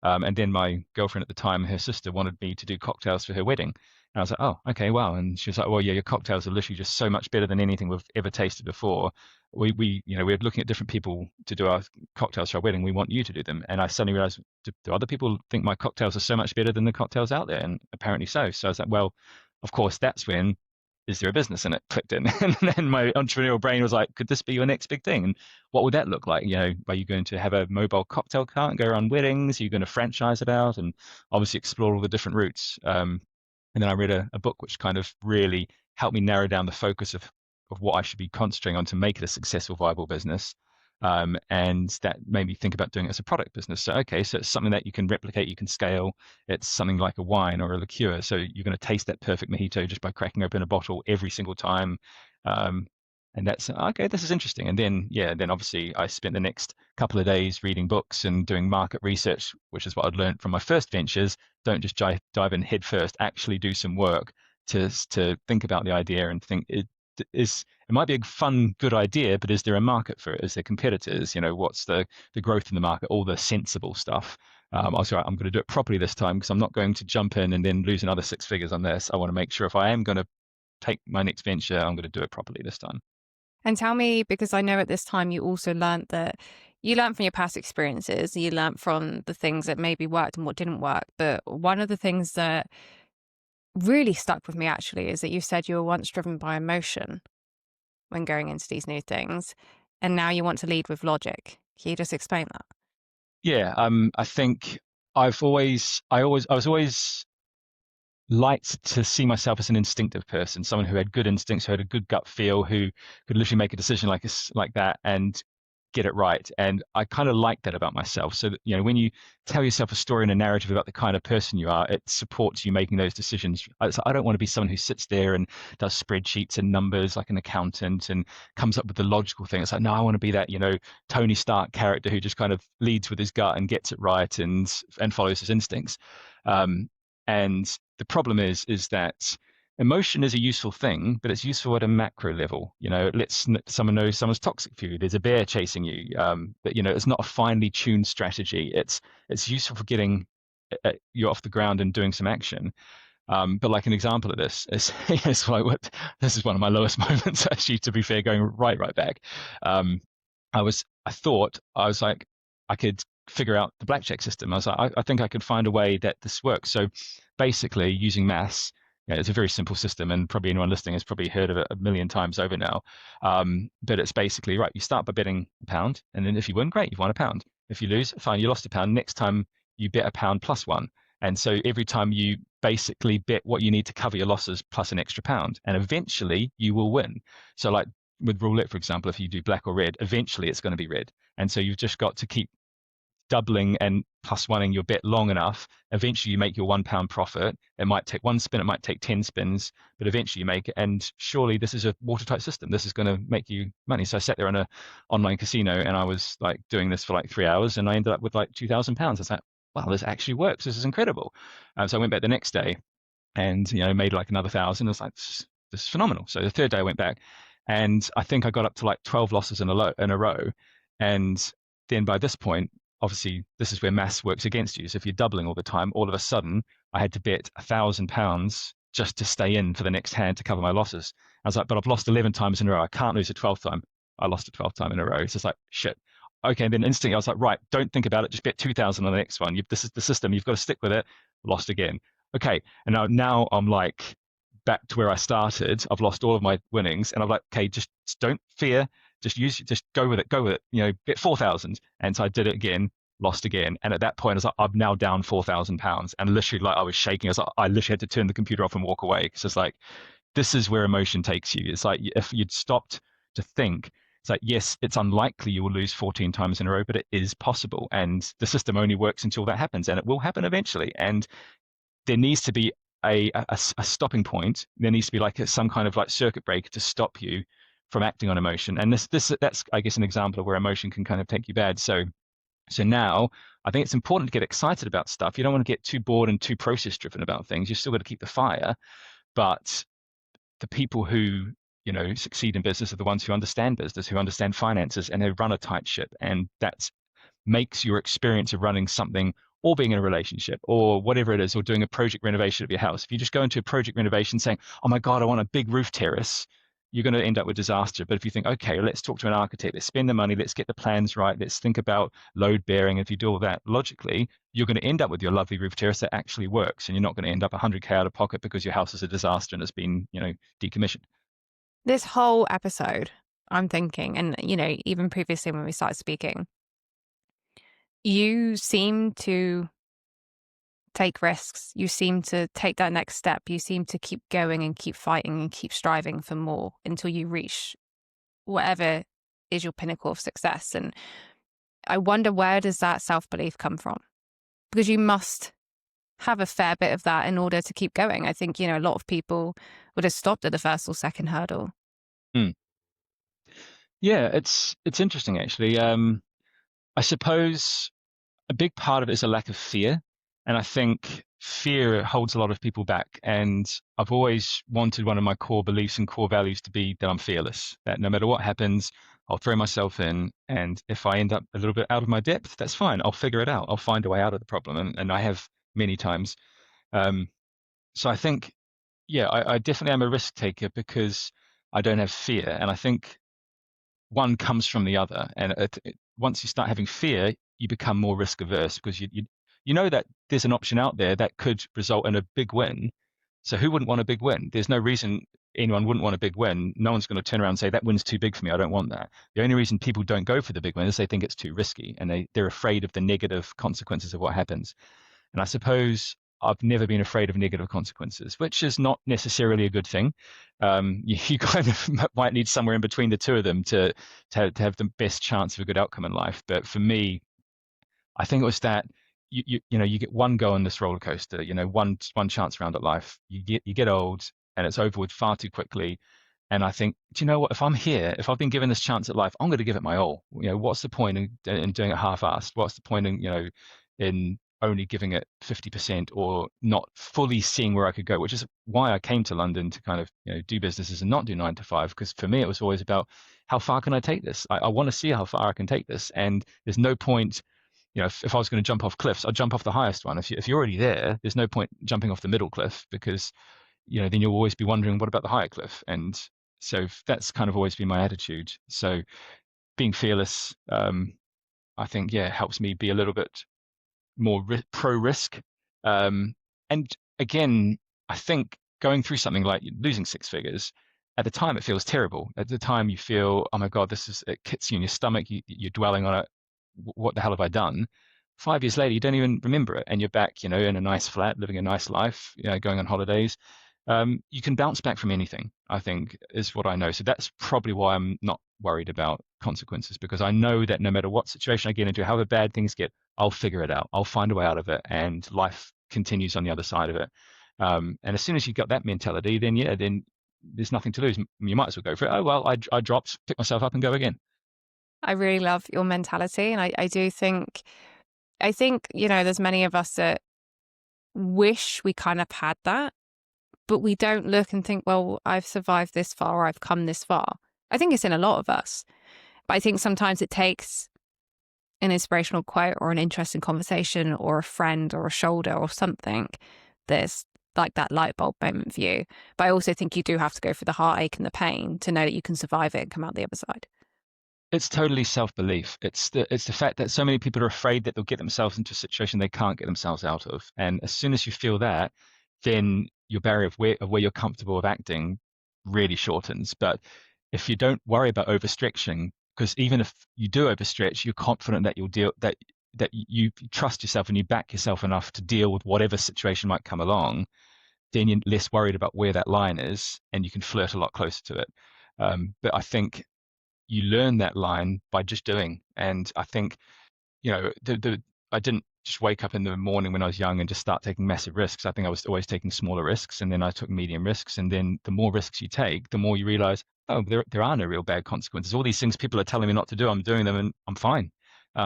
And then my girlfriend at the time, her sister, wanted me to do cocktails for her wedding. And I was like, oh, okay, wow. And she was like, well, yeah, your cocktails are literally just so much better than anything we've ever tasted before. We're looking at different people to do our cocktails for our wedding. We want you to do them. And I suddenly realized, do other people think my cocktails are so much better than the cocktails out there? And apparently so. So I was like, well, of course, that's when, is there a business? And it clicked in. And then my entrepreneurial brain was like, could this be your next big thing? And what would that look like? Are you going to have a mobile cocktail cart and go around weddings? Are you going to franchise it out and obviously explore all the different routes? And then I read a book which kind of really helped me narrow down the focus of what I should be concentrating on to make it a successful, viable business. And that made me think about doing it as a product business. So, okay, so it's something that you can replicate, you can scale. It's something like a wine or a liqueur. So you're going to taste that perfect mojito just by cracking open a bottle every single time. And that's okay, this is interesting. And then obviously I spent the next couple of days reading books and doing market research, which is what I'd learned from my first ventures. Don't just dive in head first, actually do some work to think about the idea and think it might be a fun, good idea, but is there a market for it? Is there competitors? What's the growth in the market? All the sensible stuff. I was right, I'm going to do it properly this time, because I'm not going to jump in and then lose another 6 figures on this. I want to make sure if I am going to take my next venture, I'm going to do it properly this time. And tell me, because I know at this time you also learned that you learn from your past experiences, you learn from the things that maybe worked and what didn't work. But one of the things that really stuck with me actually is that you said you were once driven by emotion when going into these new things, and now you want to lead with logic. Can you just explain that? Yeah, I think I was always liked to see myself as an instinctive person, someone who had good instincts, who had a good gut feel, who could literally make a decision like that and get it right. And I kind of like that about myself. So that, when you tell yourself a story and a narrative about the kind of person you are, it supports you making those decisions. So I don't want to be someone who sits there and does spreadsheets and numbers like an accountant and comes up with the logical thing. It's like, no, I want to be that, Tony Stark character who just kind of leads with his gut and gets it right and follows his instincts. Um, and the problem is that emotion is a useful thing, but it's useful at a macro level. It lets someone know someone's toxic for you. There's a bear chasing you. But it's not a finely tuned strategy. It's useful for getting you off the ground and doing some action. But like an example of this is this is one of my lowest moments actually, to be fair, going right back. Um, I thought I was like I could figure out the blackjack system. I was like, I think I could find a way that this works. So basically using maths, it's a very simple system, and probably anyone listening has probably heard of it a million times over now. But it's basically, right, you start by betting a pound, and then if you win, great, you've won a pound. If you lose, fine, you lost a pound. Next time you bet a pound plus one. And so every time you basically bet what you need to cover your losses plus an extra pound, and eventually you will win. So like with roulette, for example, if you do black or red, eventually it's going to be red. And so you've just got to keep doubling and plus oneing your bet long enough. Eventually you make your £1 profit. It might take one spin, it might take 10 spins, but eventually you make it. And surely this is a watertight system. This is going to make you money. So I sat there on a online casino and I was like doing this for like 3 hours, and I ended up with like £2,000. I was like, wow, this actually works. This is incredible. So I went back the next day and made like another 1,000. I was like, this is phenomenal. So the third day I went back, and I think I got up to like 12 losses in a row. And then by this point, obviously this is where maths works against you. So if you're doubling all the time, all of a sudden I had to bet £1,000 just to stay in for the next hand to cover my losses. I was like, but I've lost 11 times in a row. I can't lose a 12th time. I lost a 12th time in a row. It's just like, shit. Okay, and then instantly I was like, right, don't think about it. Just bet 2,000 on the next one. This is the system. You've got to stick with it. Lost again. Okay, and now I'm like back to where I started. I've lost all of my winnings, and I'm like, okay, just don't fear. Just go with it. Go with it. Bet 4,000. And so I did it again, lost again. And at that point, I was like, I'm now down £4,000. And literally, like, I was shaking. I literally had to turn the computer off and walk away, because it's like, this is where emotion takes you. It's like if you'd stopped to think, it's like, yes, it's unlikely you will lose 14 times in a row, but it is possible. And the system only works until that happens, and it will happen eventually. And there needs to be a stopping point. There needs to be like some kind of like circuit breaker to stop you from acting on emotion. And that's I guess an example of where emotion can kind of take you bad. So now I think it's important to get excited about stuff. You don't want to get too bored and too process driven about things. You still got to keep the fire. But the people who succeed in business are the ones who understand business, who understand finances, and who run a tight ship. And that makes your experience of running something, or being in a relationship, or whatever it is, or doing a project renovation of your house. If you just go into a project renovation saying, oh my God, I want a big roof terrace, you're going to end up with disaster. But if you think, okay, let's talk to an architect, let's spend the money, let's get the plans right, let's think about load bearing. If you do all that logically, you're going to end up with your lovely roof terrace that actually works, and you're not going to end up 100K out of pocket because your house is a disaster and it's been, decommissioned. This whole episode, I'm thinking, and even previously when we started speaking, you seem to take risks. You seem to take that next step. You seem to keep going and keep fighting and keep striving for more until you reach whatever is your pinnacle of success. And I wonder, where does that self-belief come from? Because you must have a fair bit of that in order to keep going. I think, a lot of people would have stopped at the first or second hurdle. Hmm. Yeah, it's interesting actually. I suppose a big part of it is a lack of fear. And I think fear holds a lot of people back. And I've always wanted one of my core beliefs and core values to be that I'm fearless, that no matter what happens, I'll throw myself in. And if I end up a little bit out of my depth, that's fine. I'll figure it out. I'll find a way out of the problem. And I have many times. Um, so I think, yeah, I definitely am a risk taker because I don't have fear. And I think one comes from the other. And once you start having fear, you become more risk averse because you know that there's an option out there that could result in a big win. So who wouldn't want a big win? There's no reason anyone wouldn't want a big win. No one's going to turn around and say that win's too big for me. I don't want that. The only reason people don't go for the big win is they think it's too risky and they're afraid of the negative consequences of what happens. And I suppose I've never been afraid of negative consequences, which is not necessarily a good thing. You kind of might need somewhere in between the two of them to have the best chance of a good outcome in life. But for me, I think it was that you get one go on this roller coaster, one chance around at life. You get old and it's over with far too quickly. And I think, do you know what? If I'm here, if I've been given this chance at life, I'm going to give it my all. What's the point in doing it half-assed? What's the point in only giving it 50% or not fully seeing where I could go? Which is why I came to London to kind of do businesses and not do 9 to 5. Because for me, it was always about how far can I take this? I want to see how far I can take this, and there's no point. If I was going to jump off cliffs, I'd jump off the highest one. If you're already there, there's no point jumping off the middle cliff because then you'll always be wondering what about the higher cliff. And so that's kind of always been my attitude. So being fearless, I think, helps me be a little bit more pro risk. And again, I think going through something like losing 6 figures, at the time it feels terrible. At the time you feel, oh my God, it kicks you in your stomach. You're dwelling on it. What the hell have I done? 5 years later, you don't even remember it, and you're back, in a nice flat, living a nice life, going on holidays. You can bounce back from anything, I think, is what I know. So that's probably why I'm not worried about consequences, because I know that no matter what situation I get into, however bad things get, I'll figure it out. I'll find a way out of it, and life continues on the other side of it. And as soon as you've got that mentality, then there's nothing to lose. You might as well go for it. Oh, well, I dropped, pick myself up and go again. I really love your mentality. And I do think, there's many of us that wish we kind of had that, but we don't look and think, well, I've survived this far, or I've come this far. I think it's in a lot of us. But I think sometimes it takes an inspirational quote or an interesting conversation or a friend or a shoulder or something that's like that light bulb moment for you. But I also think you do have to go through the heartache and the pain to know that you can survive it and come out the other side. It's totally self-belief. It's the fact that so many people are afraid that they'll get themselves into a situation they can't get themselves out of. And as soon as you feel that, then your barrier of where you're comfortable of acting really shortens. But if you don't worry about overstretching, because even if you do overstretch, you're confident that that you trust yourself and you back yourself enough to deal with whatever situation might come along, then you're less worried about where that line is, and you can flirt a lot closer to it. But I think you learn that line by just doing. And I think, I didn't just wake up in the morning when I was young and just start taking massive risks. I think I was always taking smaller risks, and then I took medium risks. And then the more risks you take, the more you realize, oh, there are no real bad consequences. All these things people are telling me not to do, I'm doing them and I'm fine.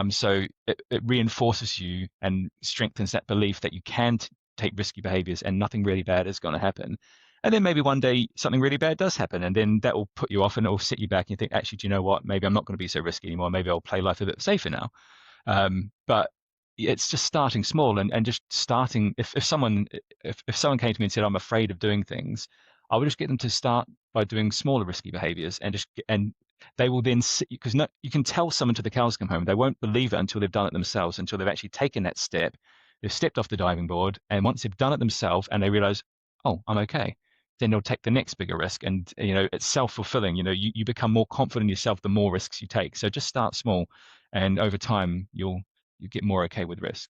So it reinforces you and strengthens that belief that you can take risky behaviors and nothing really bad is going to happen. And then maybe one day something really bad does happen, and then that will put you off and it will set you back and you think, actually, do you know what? Maybe I'm not going to be so risky anymore. Maybe I'll play life a bit safer now. But it's just starting small and just starting. If someone came to me and said, I'm afraid of doing things, I would just get them to start by doing smaller risky behaviors and they will then see, because you can tell someone till the cows come home. They won't believe it until they've done it themselves, until they've actually taken that step. They've stepped off the diving board, and once they've done it themselves and they realize, oh, I'm okay, then they'll take the next bigger risk. And it's self-fulfilling. You become more confident in yourself the more risks you take. So just start small, and over time you get more okay with risk.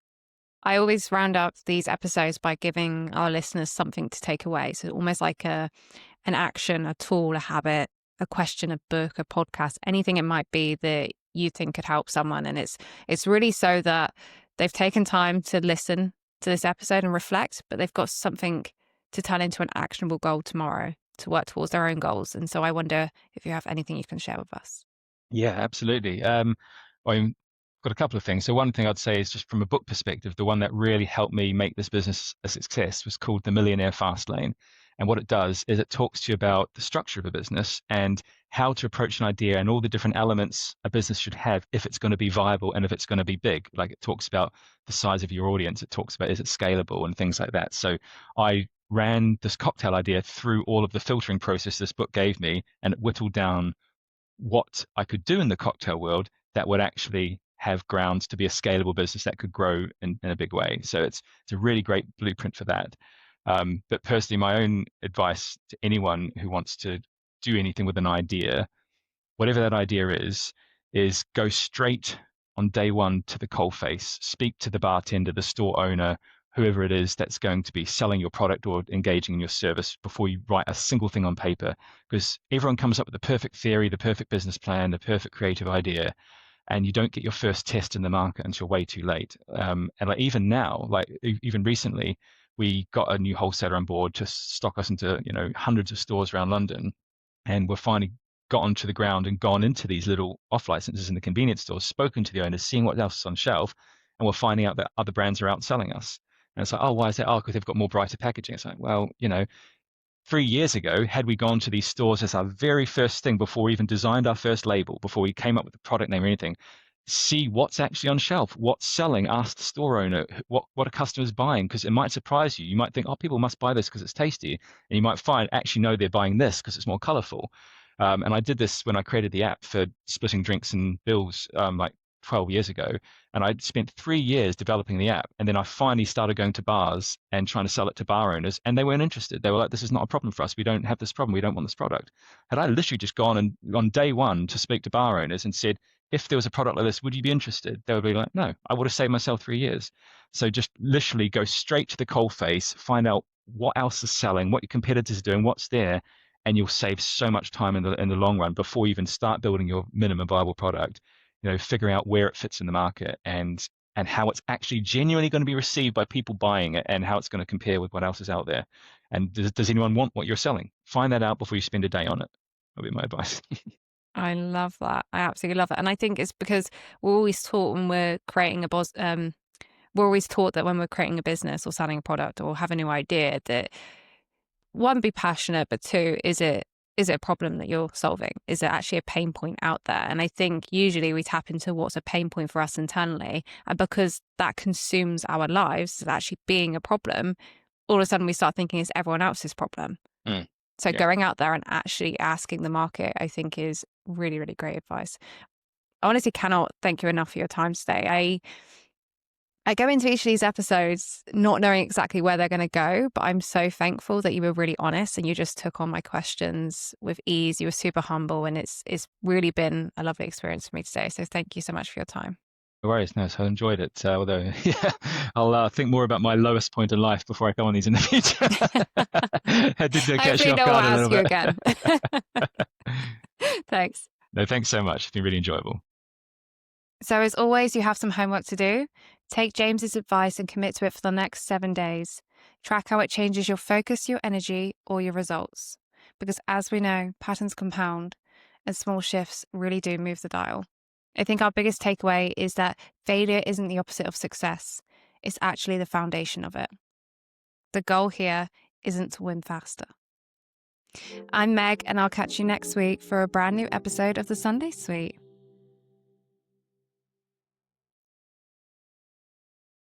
I always round up these episodes by giving our listeners something to take away. So almost like an action, a tool, a habit, a question, a book, a podcast, anything it might be that you think could help someone. And it's really so that they've taken time to listen to this episode and reflect, but they've got something to turn into an actionable goal tomorrow to work towards their own goals. And so I wonder if you have anything you can share with us. Yeah, absolutely. I've got a couple of things. So one thing I'd say is, just from a book perspective, the one that really helped me make this business a success was called The Millionaire Fast Lane. And what it does is it talks to you about the structure of a business and how to approach an idea and all the different elements a business should have if it's going to be viable and if it's going to be big. Like, it talks about the size of your audience. It talks about, is it scalable and things like that. So I ran this cocktail idea through all of the filtering process this book gave me, and it whittled down what I could do in the cocktail world that would actually have grounds to be a scalable business that could grow in a big way. So it's a really great blueprint for that. But personally, my own advice to anyone who wants to do anything with an idea, whatever that idea is go straight on day one to the coalface, speak to the bartender, the store owner, whoever it is that's going to be selling your product or engaging in your service before you write a single thing on paper. Because everyone comes up with the perfect theory, the perfect business plan, the perfect creative idea, and you don't get your first test in the market until way too late. And like even now, like even recently, we got a new wholesaler on board to stock us into hundreds of stores around London, and we're finally got onto the ground and gone into these little off licenses in the convenience stores, spoken to the owners, seeing what else is on shelf, and we're finding out that other brands are outselling us. And it's like, oh, why is that? Oh, because they've got more brighter packaging. It's like, well, 3 years ago, had we gone to these stores as our very first thing before we even designed our first label, before we came up with the product name or anything, see what's actually on shelf, what's selling, ask the store owner what are customers buying, because it might surprise you. You might think, oh, people must buy this because it's tasty, and you might find actually no, they're buying this because it's more colorful. And I did this when I created the app for splitting drinks and bills like 12 years ago. And I spent 3 years developing the app. And then I finally started going to bars and trying to sell it to bar owners. And they weren't interested. They were like, this is not a problem for us. We don't have this problem. We don't want this product. Had I literally just gone and on day one to speak to bar owners and said, if there was a product like this, would you be interested? They would be like, no, I would have saved myself 3 years. So just literally go straight to the coal face, find out what else is selling, what your competitors are doing, what's there, and you'll save so much time in the long run before you even start building your minimum viable product. Figuring out where it fits in the market and how it's actually genuinely going to be received by people buying it and how it's going to compare with what else is out there. And does anyone want what you're selling? Find that out before you spend a day on it. That'll be my advice. I love that. I absolutely love it. And I think it's because we're always taught when we're creating we're always taught that when we're creating a business or selling a product or have a new idea, that one, be passionate, but two, is it a problem that you're solving? Is it actually a pain point out there? And I think usually we tap into what's a pain point for us internally. And because that consumes our lives, actually being a problem, all of a sudden we start thinking it's everyone else's problem. So going out there and actually asking the market, I think, is really, really great advice. I honestly cannot thank you enough for your time today. I go into each of these episodes not knowing exactly where they're going to go, but I'm so thankful that you were really honest and you just took on my questions with ease. You were super humble, and it's really been a lovely experience for me today. So thank you so much for your time. No worries. No, so I enjoyed it. Although, I'll think more about my lowest point in life before I come on these in the future. I did catch you off guard a little bit. Again. Thanks. No, thanks so much. It's been really enjoyable. So as always, you have some homework to do. Take James's advice and commit to it for the next 7 days. Track how it changes your focus, your energy, or your results. Because as we know, patterns compound and small shifts really do move the dial. I think our biggest takeaway is that failure isn't the opposite of success. It's actually the foundation of it. The goal here isn't to win faster. I'm Meg, and I'll catch you next week for a brand new episode of the Sunday Suite.